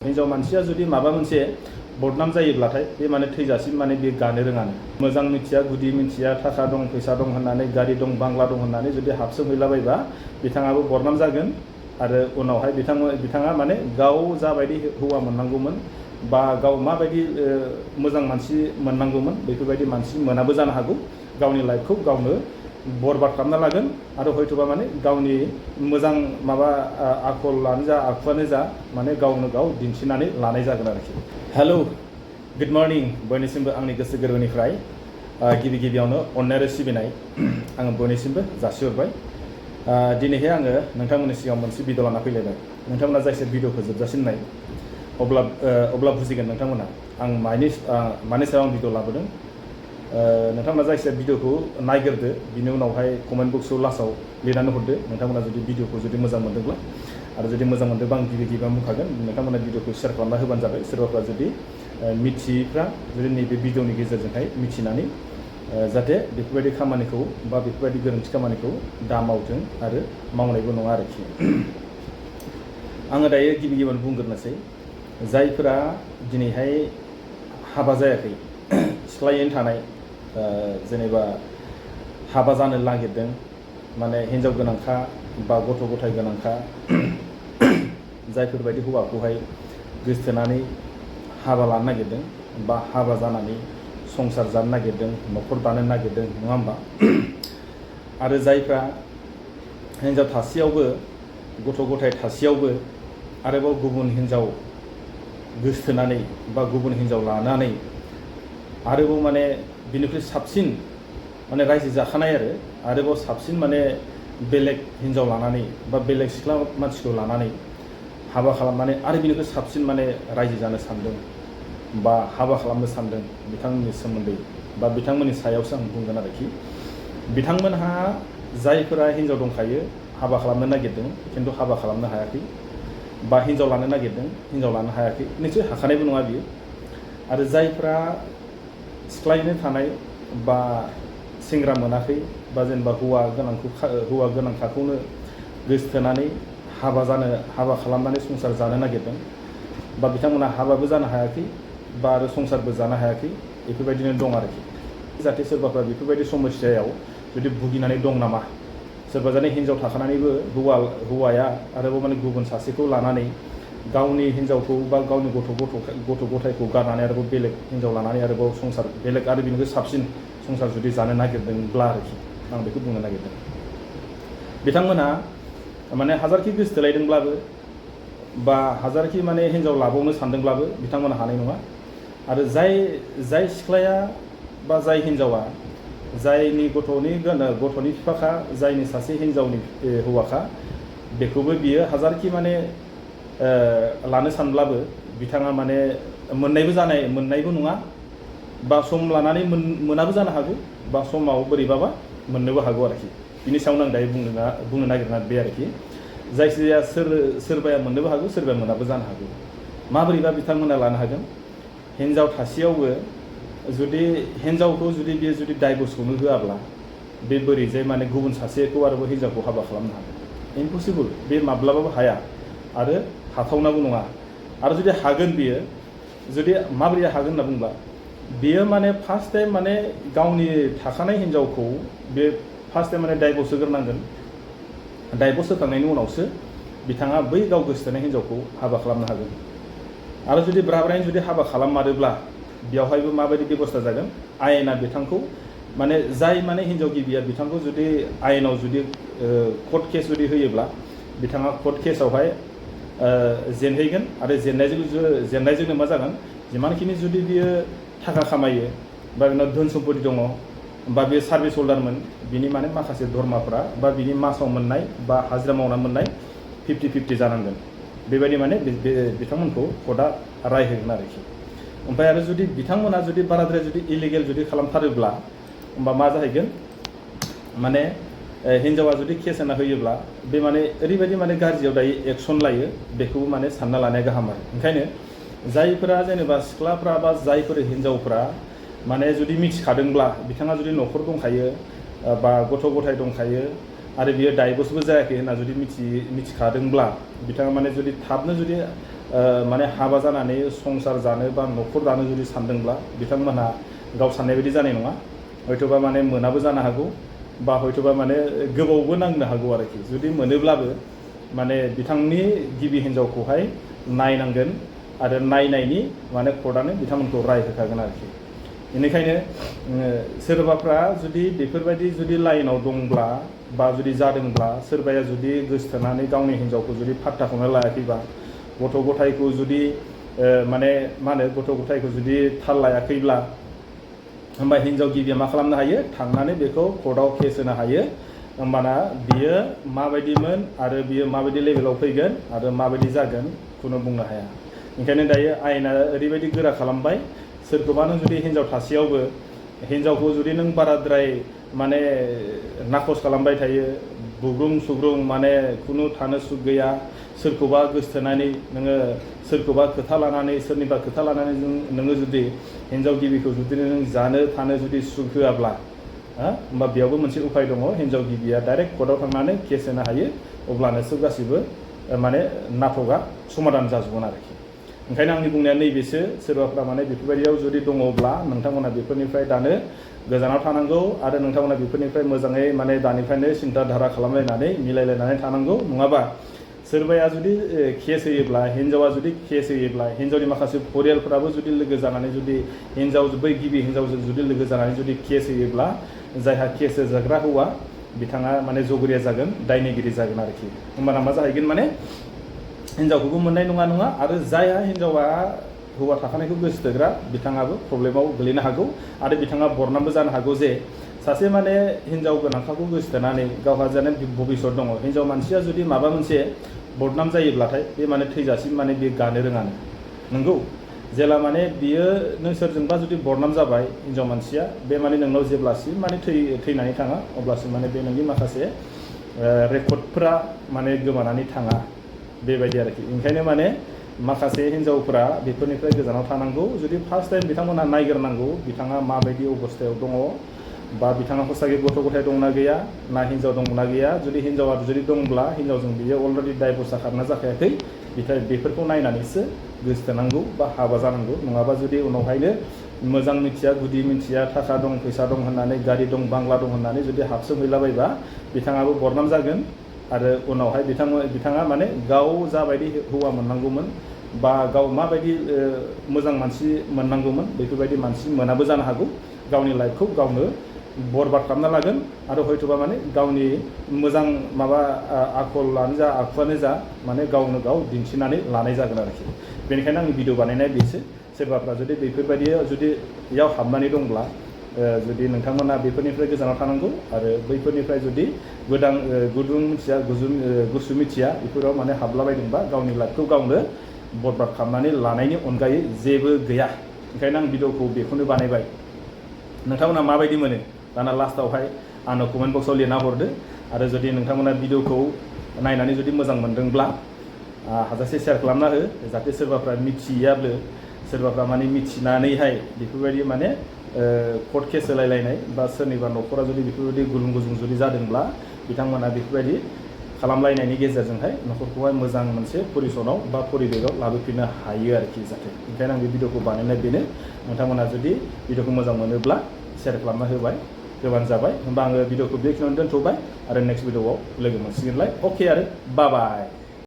हिन्जाव मानसिया जुदि माबा मोनसे बदनाम जायोब्लाथाय बे माने थैजासिम माने बे गानो रोङानो मोजां मिथिया गुदि मिथिया थाखा दं फैसा दं होननानै गारि दं बांला दं होननानै जुदि हाबसोमहैलाबायबा बिथाङाबो बदनाम जागोन आरो उनावहाय बिथाङा माने गाव जाबायदि हौवा मोननांगौमोन बा गाव माबायदि मोजां मानसि मोननांगौमोन बेफोरबायदि मानसि मोनाबो जानो हागौ गावनि लाइफखौ गावनो बरबाद खालामना लागोन आरो हयथ'बा माने गावनि मोजां माबा आखलानो जा आखुआनो जा माने गावनो गाव दिन्थिनानै लानाय जागोन आरोखि। हेलो गुड मर्निं बयनिसिमबो आंनि गोसो गोरबोनिफ्राय गिबि गिबियावनो अननाय आरो सिबिनाय आङो बयनिसिमबो जासिहरबाय। दिनैहाय आङो नोंथांमोननि सिगाङाव मोनसे भिडिअ लाना फैलायबाय। नोंथांमोना जायखिया भिडिअखौ जोबजासिम नाय अब्ला बुजिगोन नोंथांमोना आं मानि सायाव आं भिडिअ लाबोदों। नोंथांमोना जायखिया भिडिअखौ नायग्रोदो बिनि उनावहाय कमेन्ट बक्सआव लास्टआव लिरनानै हरदो नोंथांमोना जुदि भिडिअखौ जुदि मोजां मोनदोंब्ला आरो जुदि मोजां मोनदोंबा आं गिबियावनो बुंखागोन नोंथांमोना भिडिअखौ शेयार खालामना होबानो जाबाय। सोरबाफ्रा जुदि मिथियैफ्रा जुदि नैबे भिडिअनि गेजेरजोंहाय मिथिनानै जाहाथे बेफोरबायदि खामानिखौ बा बेफोरबायदि गोरोन्थि खामानिखौ दा मावथों आरो मावनायबो नङा आरोखि। आङो दायो गिबियावनो बुंग्रोनोसै जायफोरा दिनैहाय हाबा जायाखै सिख्लायैनो थानाय जेनेबा हाबा जानो नागिरदों माने हिन्जाव गोनांखा बा गथ' गथाय गोनांखा जायफोरबायदि हौवाखौहाय गोसथोनानै हाबा लानो नागिरदों बा हाबा जानानै संसार जानो नागिरदों न'खर दानो नागिरदों नङा होमबा। आरो जायफ्रा हिन्जाव थासेयावबो गथ' गथाय थासेयावबो आरोबाव गुबुन हिन्जाव गोसथोनानै बा गुबुन हिन्जाव लानानै आरोबाव माने बिनिख्रुइ साबसिन माने रायजो जाखानाय आरोबाव साबसिन माने बेलेग हिन्जाव लानानै बा बेलेग सिख्ला मानसिखौ लानानै हाबा खालामनानै आरो बिनिख्रुइ साबसिन माने रायजो जानो सानदों बा हाबा खालामनो सानदों बिथांमोननि सोमोन्दै बा बिथांमोननि सायावसो आं बुंगोन आरोखि। बिथांमोनहा जायफोरा हिन्जाव दंखायो हाबा खालामनो नागिरदों खिन्थु हाबा खालामनो हायाखै बा हिन्जाव लानो नागिरदों हिन्जाव लानो हायाखै निश्चय हाखानायबो नङा बियो। आरो जायफ्रा सिख्लायैनो थानाय बा सेंग्रा मोनाखै बा जेनेबा हौवा गोनांखाखौनो गोसथोनानै हाबा खालामनानै संसार जानो नागिरदों बा बिथांमोना हाबाबो जानो हायाखै बा आरो संसारबो जानो हायाखै बेफोरबायदिनो दं आरोखि। जाहाथे सोरबाफ्रा बेफोरबायदि समस्यायाव जुदि भुगिनानै दं नामा सोरबा जाने हिन्जाव थाखानानैबो हौवाया आरोबाव माने गुबुन सासेखौ लानानै गावनि हिन्जावखौ बा गावनि गथ' गथायखौ गारनानै आरोबाव बेलेग हिन्जाव लानानै आरोबाव संसार बेलेग आरो बिनिख्रुइ साबसिन संसार जुदि जानो नागिरदोंब्ला आरोखि आं बेखौ बुंनो नागिरदों। बिथांमोनहा माने हाजारखि गोसथोलायदोंब्लाबो बा हाजारखि माने हिन्जाव लाबावनो सानदोंब्लाबो बिथांमोनहा हानाय नङा। आरो जाय सिख्लाया बा जाय हिन्जावा जायनि गथ'नि बिफाखा जायनि सासे हिन्जावनि हौवाखा बेखौबो बियो हाजारखि माने लानो सानब्लाबो बिथाङा माने मोननायबो नङा बा सम लानानै मोनाबो जानो हागौ बा समाव बोरैबाबा मोननोबो हागौ आरोखि। बिनि सायावनो आं दायो बुंनो नागिरना बे आरोखि जायखिजाया सोरबाया मोननोबो हागौ सोरबाया मोनाबो जानो हागौ। माबोरैबा बिथांमोना लानो हागोन हिन्जाव थासेयावबो जुदि हिन्जावखौ बियो जुदि डाइभर्सखौनो होआब्ला बे बोरैजाय माने गुबुन सासेखौ आरोबाव हिन्जावखौ हाबा खालामनो हागोन। इम्पसिबोल बे माब्लाबाबो हाया आरो हाथावनाबो नङा। आरो जुदि हागोन बियो जुदि माबोरै हागोन होनना बुंब्ला बियो माने फार्स्ट टाइम माने गावनि थाखानाय हिन्जावखौ बे फार्स्ट टाइम माने डाइभर्स होग्रोनांगोन। डाइभर्स होखांनायनि उनावसो बिथाङा बै गाव गोसथोनाय हिन्जावखौ हाबा खालामनो हागोन। आरो जुदि ब्राब्रायैनो जुदि हाबा खालाममारोब्ला बेवहायबो माबायदि बेबस्था जागोन आयेना बिथांखौ माने जाय माने हिन्जाव गिबिया बिथांखौ जुदि आयेनाव जुदि कर्ट केस जुदि होयोब्ला बिथाङा कर्ट केसावहाय जेनहैगोन आरो जेननायजोंनो मा जागोन जिमानखिनि जुदि बियो थाखा खामायो बा बिनाव धोन सम्पति दङ बा बियो सार्भिस हल्डारमोन बिनि माने माखासे धर्माफ्रा बा बिनि मासाव मोननाय बा हाजिरा मावना मोननाय 50-50 जानांगोन। बेबायदि माने बिथांमोनखौ कर्टआ राय होगोन आरोखि। ओमफ्राय आरो जुदि बिथांमोना जुदि बाराद्राय जुदि इलिगेल जुदि खालामथारोब्ला होमबा मा जाहैगोन माने हिन्जावा जुदि केस होना होयोब्ला बे माने ओरैबायदि माने गाज्रियाव दायो एक्सन लायो बेखौबो माने सानना लानाया गाहाम आरो। ओंखायनो जायफोरा जेनेबा सिख्लाफ्रा बा जायफोर हिन्जावफ्रा माने जुदि मिथिखादोंब्ला बिथाङा जुदि न'खर दंखायो बा गथ' गथाय दंखायो आरो बियो डाइभर्सबो जायाखै होनना जुदि मिथिखादोंब्ला बिथाङा माने जुदि थाबनो जुदि माने हाबा जानानै संसार जानो बा न'खर दानो जुदि सानदोंब्ला बिथांमोनहा गाव साननाय बायदि जानाय नङा हयथ'बा माने मोनाबो जानो हागौ बा हयथ'बा माने गोबावबो नांनो हागौ आरोखि जुदि मोनोब्लाबो माने बिथांनि गिबि हिन्जावखौहाय नायनांगोन आरो नायनायनि माने कर्टआनो बिथांमोनखौ राय होखागोन आरोखि बेनिखायनो सोरबाफ्रा जुदि बेफोरबायदि जुदि लाइनाव दंब्ला बा जुदि जादोंब्ला सोरबाया जुदि गोसथोनानै गावनि हिन्जावखौ जुदि फात्ताखौनो लायाखैबा गथ' गथायखौ जुदि माने मा होनो गथ' गथायखौ जुदि थाल लायाखैब्ला होमबा हिन्जाव गिबिया मा खालामनो हायो थांनानै बेखौ कर्टआव केस होनो हायो होमबाना बियो माबायदिमोन आरो बियो माबायदि लेभेलाव फैगोन आरो माबायदि जागोन खुनु बुंनो हाया ओंखायनो दायो आयेना ओरैबायदि गोरा खालामबाय सोरखौबा नों जुदि हिन्जाव थासेयावबो हिन्जावखौ जुदि नों बाराद्राय माने नाखस खालामबाय थायो बुग्रुं सुग्रुं माने खुनु थानो सुख गैया सोरखौबा गोसथोनानै नोङो सोरखौबा खोथा लानानै सोरनिबा खोथा लानानै नोङो जुदि हिन्जाव गिबिखौ जुदि नों जानो थानो जुदि सुख होआब्ला होमबा बेयावबो मोनसे उपाय दङ हिन्जाव गिबिया डाइरेक्ट कर्टआव थांनानै केस होनो हायो अब्लानोसो गासिबो माने नाटकआ समाधान जाजोबगोन आरोखि ओंखायनो आंनि बुंनाया नैबेसो सोरबाफ्रा माने बेफोरबायदियाव जुदि दङब्ला नोंथांमोना बेफोरनिफ्राय दानो गोजानाव थानांगौ आरो नोंथांमोना बेफोरनिफ्राय मोजाङै माने दानिफ्रायनो सिन्था धारा खालामलायनानै मिलायलायनानै थानांगौ नङाबा सोरबाया जुदि केस होयोब्ला हिन्जावा जुदि केस होयोब्ला हिन्जावनि माखासे परियालफोराबो जुदि लोगो जानानै जुदि हिन्जाव बै गिबि हिन्जावजों जुदि लोगो जानानै जुदि केस होयोब्ला जायहा केस होजाग्रा हौवा बिथाङा माने जगरिया जागोन दायनिगिरि जागोन आरोखि होमबाना मा जाहैगोन माने हिन्जावखौबो मोननाय नङा आरो जायहा हिन्जावा हौवा थाखानायखौ गोसोथोग्रा बिथाङाबो प्रब्लेमाव गोलैनो हागौ आरो बिथाङा बरनामबो जानो हागौ जे सासे माने हिन्जाव गोनांखाखौ गोसोथोनानै गावहा जानाय भबिष्यत दङ हिन्जाव मानसिया जुदि माबा मोनसे बदनाम जायोब्लाथाय बे माने थैजासिम माने बे गानो रोङानो नंगौ जेला माने बियो नों सोरजोंबा जुदि बदनाम जाबाय हिन्जाव मानसिया बे माने नोंनाव जेब्लासिम माने थैनानै थाङा अब्लासिम माने बे नोंनि माखासे रेकर्डफोरा माने गोमानानै थाङा बेबायदि आरोखि ओंखायनो माने माखासे हिन्जावफोरा बेफोरनिफ्राय गोजानाव थानांगौ जुदि फार्स्ट टाइम बिथांमोनहा नायग्रोनांगौ बिथाङा माबायदि अबस्थायाव दङ बा बिथाङा हसागे गथ' गथाय दंना गैया ना हिन्जाव दंना गैया जुदि हिन्जावा जुदि दंब्ला हिन्जावजों बियो अलरेडि डाइभर्स जाखारना जाखायाखै बेफोरखौ नायनानैसो गोसोथोनांगौ बा हाबा जानांगौ नङाबा जुदि उनावहायनो मोजां मिथिया गुदि मिथिया थाखा दं फैसा दं होननानै गारि दं बांला दं होननानै जुदि हाबसोमहैलाबायबा बिथाङाबो बदनाम जागोन आरो उनावहाय बिथाङा माने गाव जाबायदि हौवा मोननांगौमोन बा गाव माबायदि मोजां मानसि मोननांगौमोन बेफोरबायदि मानसि मोनाबो जानो हागौ गावनि लाइफखौ गावनो बरबाद खालामना लागोन आरो हयथ'बा माने गावनि मोजां माबा आखलानो जा आखुआनो जा माने गावनो गाव दिन्थिनानै लानाय जागोन आरोखि बेनिखायनो आंनि भिडिअ बानायनाया बेसो सोरबाफ्रा जुदि बेफोरबायदि जुदि इयाव हाबनानै दंब्ला जुदि नोंथांमोना बेफोरनिफ्राय गोजानाव थानांगौ आरो बैफोरनिफ्राय जुदि गुदुं मिथिया गुसु मिथिया बेफोराव माने हाबलाबायदोंबा गावनि लाइफखौ गावनो बरबाद खालामनानै लानायनि अनगायै जेबो गैया ओंखायनो आं भिडिअखौ बेखौनो बानायबाय नोंथांमोना माबायदि मोनो दाना लास्टावहाय आंनो कमेन्ट बक्सआव लिरना हरदो आरो जुदि नोंथांमोना भिडिअखौ नायनानै जुदि मोजां मोनदोंब्ला हाजासे शेयार खालामना हो जाहाथे सोरबाफ्रा मिथियाब्ला सोरबाफ्रा माने मिथिनानैहाय बेफोरबायदि माने कर्ट केस होलायलायनाय बा सोरनिबा न'खरा जुदि बेफोरबायदि गुलुं गुजुं जुदि जादोंब्ला बिथांमोना बेफोरबायदि खालामलायनायनि गेजेरजोंहाय न'खरखौहाय मोजां मोनसे परिसनाव बा परिबेगाव लाबोफिननो हायो आरोखि जाहाथे ओंखायनो आं बे भिडिअखौ बानायनाय बेनो नोंथांमोना जुदि भिडिअखौ मोजां मोनोब्ला शेयार खालामना होबानो जाबाय होमबा आङो भिडिअखौ बेखिनियावनो दोनथ'बाय आरो नेक्स्ट भिडिअआव लोगो मोनसिगोनलाय अके आरो बाय